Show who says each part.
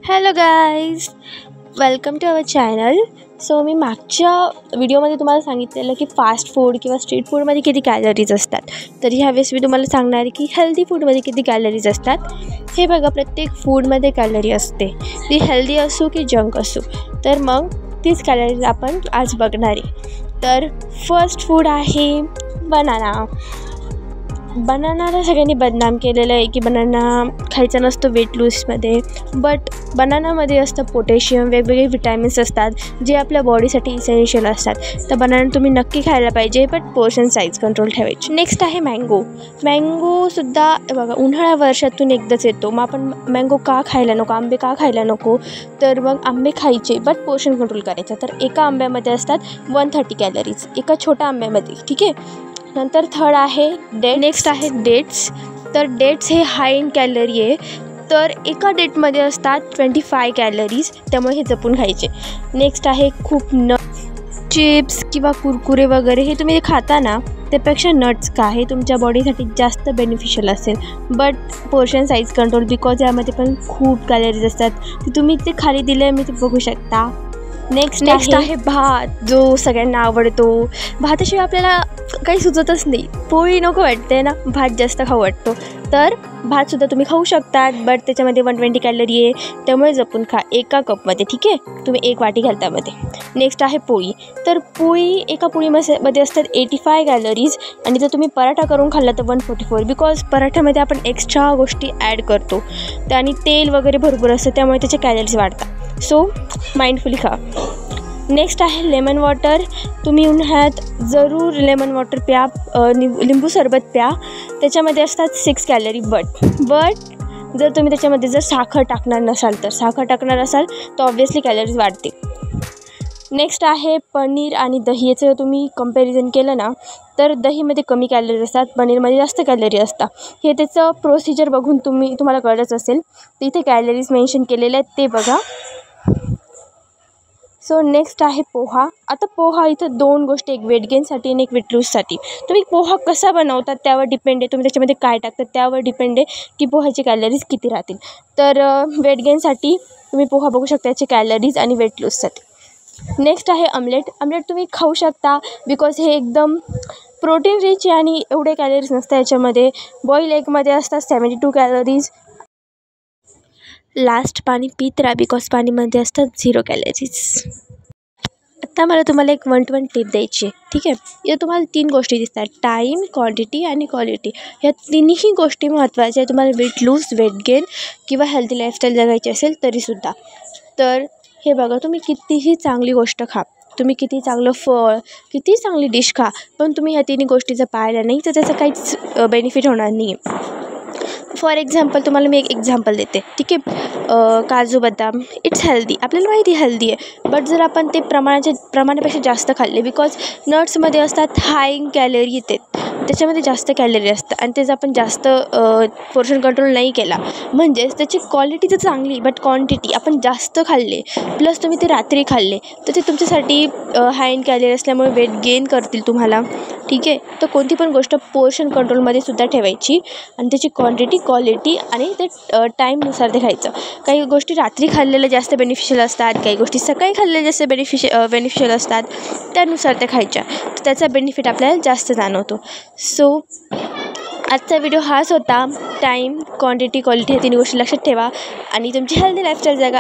Speaker 1: Hello guys, welcome to our channel. So मी मागच्या व्हिडिओमध्ये तुम्हाला सांगितलेलं की फास्ट फूड किंवा स्ट्रीट फूडमध्ये किती कॅलरीज असतात. तर ह्यावेळेस मी तुम्हाला सांगणार आहे की हेल्दी फूडमध्ये किती कॅलरीज असतात. हे बघा, प्रत्येक फूडमध्ये कॅलरी असते, ती हेल्दी असो की जंक असो. तर मग तीच कॅलरीज आपण आज बघणार आहे. तर फर्स्ट फूड आहे बनाना. बनानाला सगळ्यांनी बदनाम केलेलं आहे की बनाना खायचा नसतो वेट लूजमध्ये, बट बनानामध्ये असतं पोटॅशियम, वेगवेगळे विटॅमिन्स असतात जे आपल्या बॉडीसाठी इसेन्शियल असतात. तर बनाना तुम्ही नक्की खायला पाहिजे, बट पोर्शन साईज कंट्रोल ठेवायची. नेक्स्ट आहे मँगो. मँगोसुद्धा बघा, उन्हाळा वर्षातून एकदाच येतो, मग आपण मँगो का खायला नको, आंबे का खायला नको, तर मग आंबे खायचे बट पोर्शन कंट्रोल करायचं. तर एका आंब्यामध्ये असतात 130 कॅलरीज, एका छोट्या आंब्यामध्ये, ठीक आहे. नंतर थर्ड आहे नेक्स्ट आहे डेट्स. तर डेट्स हे हाय इन कॅलरी आहे. तर एका डेटमध्ये असतात 25 कॅलरीज, त्यामुळे हे जपून खायचे. नेक्स्ट आहे खूप चिप्स किंवा कुरकुरे वगैरे हे तुम्ही खाता ना, त्यापेक्षा नट्स का हे तुमच्या बॉडीसाठी जास्त बेनिफिशियल असेल, but portion size control, because यामध्ये पण खूप कॅलरीज असतात. ते तुम्ही ते खाली दिले मी ते बघू शकता. नेक्स्ट आहे भात, जो सगळ्यांना आवडतो. भाताशिवाय आपल्याला काही सुचतच नाही, पोळी नको वाटते ना, भात जास्त खाऊ वाटतो. तर भातसुद्धा तुम्ही खाऊ शकतात, बट त्याच्यामध्ये 120 कॅलरी आहे, त्यामुळे जपून खा एका कपमध्ये, ठीक आहे. तुम्ही एक वाटी घाल त्यामध्ये. नेक्स्ट आहे पोळी. तर पोळी, एका पोळीमध्ये असतात 85 कॅलरीज, आणि जर तुम्ही पराठा करून खाल्ला तर 144, बिकॉज पराठ्यामध्ये आपण एक्स्ट्रा गोष्टी ॲड करतो आणि तेल वगैरे भरपूर असतं, त्यामुळे त्याचे कॅलरीज वाढतात. सो माइंडफुली खा. नेक्स्ट आहे लेमन वॉटर. तुम्ही उन्हाळ्यात जरूर लेमन वॉटर प्या, लिंबू सरबत प्या. त्याच्यामध्ये असतात 6 कॅलरी, बट जर तुम्ही त्याच्यामध्ये जर साखर टाकणार असाल तर ऑब्व्हियसली कॅलरीज वाढते. नेक्स्ट आहे पनीर आणि दही. याचं तुम्ही कंपॅरिझन केलं ना, तर दहीमध्ये कमी कॅलरीज असतात, पनीरमध्ये जास्त कॅलरी असतात. हे त्याचं प्रोसिजर बघून तुम्हाला कळलंच असेल. तिथे कॅलरीज मेन्शन केलेले आहेत ते बघा. सो नेक्स्ट आहे पोहा. आता पोहा, इथं 2 गोष्टी, एक वेट गेनसाठी आणि एक वेट लूजसाठी. तुम्ही पोहा कसा बनवतात त्यावर डिपेंड आहे, तुम्ही त्याच्यामध्ये काय टाकतात त्यावर डिपेंड आहे की पोह्याची कॅलरीज किती राहतील. तर वेट गेनसाठी तुम्ही पोहा बघू शकता, याचे कॅलरीज, आणि वेट लूजसाठी. नेक्स्ट आहे आमलेट. तुम्ही खाऊ शकता, बिकॉज हे एकदम प्रोटीन रिच आहे आणि एवढे कॅलरीज नसतात याच्यामध्ये. बॉईल एगमध्ये असतात 72 कॅलरीज. लास्ट पाणी पीत राहा, बिकॉज पाणीमध्ये असतात 0 कॅलरीज. आता मला तुम्हाला एक 1 to 1 टिप द्यायची आहे, ठीक आहे. या तुम्हाला 3 गोष्टी दिसतात, टाईम, क्वांटिटी आणि क्वालिटी. ह्या तिन्ही गोष्टी महत्त्वाच्या आहे तुम्हाला वेट लूज, वेट गेन किंवा हेल्दी लाईफस्टाईल जगायची असेल तरीसुद्धा. तर हे बघा, तुम्ही कितीही चांगली गोष्ट खा, तुम्ही किती चांगलं फळ, किती चांगली डिश खा, पण तुम्ही ह्या तिन्ही गोष्टी जर पाळल्या नाही तर त्याचं काहीच बेनिफिट होणार नाही. फॉर एक्झाम्पल, तुम्हाला मी एक एक्झाम्पल देते, ठीक आहे. काजू बदाम, इट्स हेल्दी, आपल्याला माहिती हेल्दी आहे, बट जर आपण ते प्रमाणापेक्षा जास्त खाल्ले, बिकॉज नट्समध्ये असतात हाय इन कॅलरी येते, त्याच्यामध्ये जास्त कॅलरी असतात, आणि त्याचा आपण जास्त पोर्शन कंट्रोल नाही केला, म्हणजेच त्याची क्वालिटी तर चांगली, बट क्वांटिटी आपण जास्त खाल्ले, प्लस तुम्ही ते रात्री खाल्ले, तर ते तुमच्यासाठी हाय इन कॅलरी असल्यामुळे वेट गेन करतील तुम्हाला, ठीक आहे. तर कोणती पण गोष्ट पोर्शन कंट्रोलमध्ये सुद्धा ठेवायची, आणि त्याची क्वांटिटी, क्वालिटी आणि ते टाईमनुसार ते खायचं. काही गोष्टी रात्री खाल्लेल्या जास्त बेनिफिशियल असतात, काही गोष्टी सकाळी खाल्लेल्या जास्त बेनिफिशियल असतात, त्यानुसार त्या खायच्या, तर त्याचा बेनिफिट आपल्याला जास्त जाणवतो. सो आजचा व्हिडिओ हाच होता. टाईम, क्वांटिटी, क्वालिटी ह्या 3 गोष्टी लक्षात ठेवा आणि तुमची हेल्दी लाईफस्टाईल जगा.